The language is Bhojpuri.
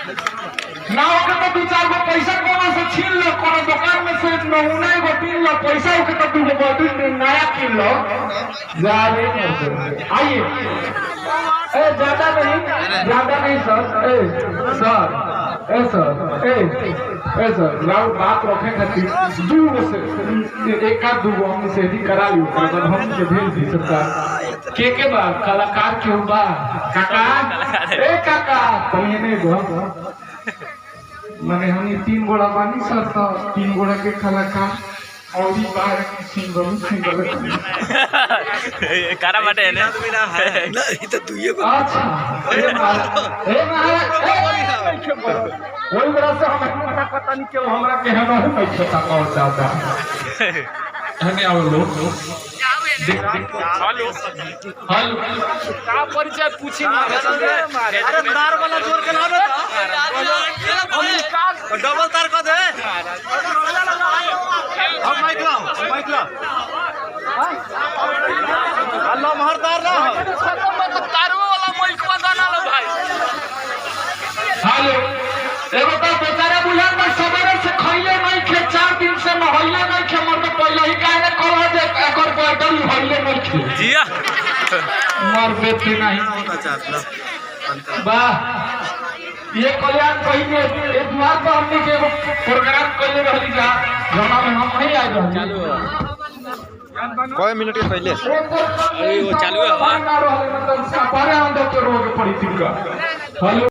ना ओके तो 2-4 गो पैसा कोनो से छीन लो, कोनो दुकान में से नमूना एगो तीन लो पैसा ओके तो 2 गो बॉटल नया किन लो जा रे आइए। ए ज्यादा नहीं सर। सर राउंड बात रखे खातिर 2 गो से एक आध 2 गो हम से ही करा लियो, हम से भेज दी सरकार के बा कलाकार क्यों बा काका ए काका पहिने गो माने हम 3 गोड़ा बानी सर तो 3 गोड़ा के कलाकार और भी बाहर सिंगल कारा बाटे है ना नहीं तो तू ये अच्छा ए महाराज वही तरह से हम पता नहीं क्यों हमरा के हम नहीं पैसा का और ज्यादा हमें आओ लोग हेलो का परिचय पूछी ना अरे तार वाला जोर के लावे हम डबल तार कर दे हम माइक ला अल्लाह महर तार ना तारो वाला माइक बना लो भाई। हेलो एगो तो बेचारा बुझा ना सवेरे से खइले नहीं खे 4 दिन से नहइले नहीं खे मर तो पहले ही काहे कह दे एकर बॉटल हइले नहीं खे जिया मर बेटे नहीं वाह ये कल्याण कहिए एक बार तो हमने के प्रोग्राम करले रहली जा जमा में हम नहीं आए रह चालू कोई मिनट के पहले अरे वो चालू है मतलब सपारे अंदर के रोग पड़ी थी का हेलो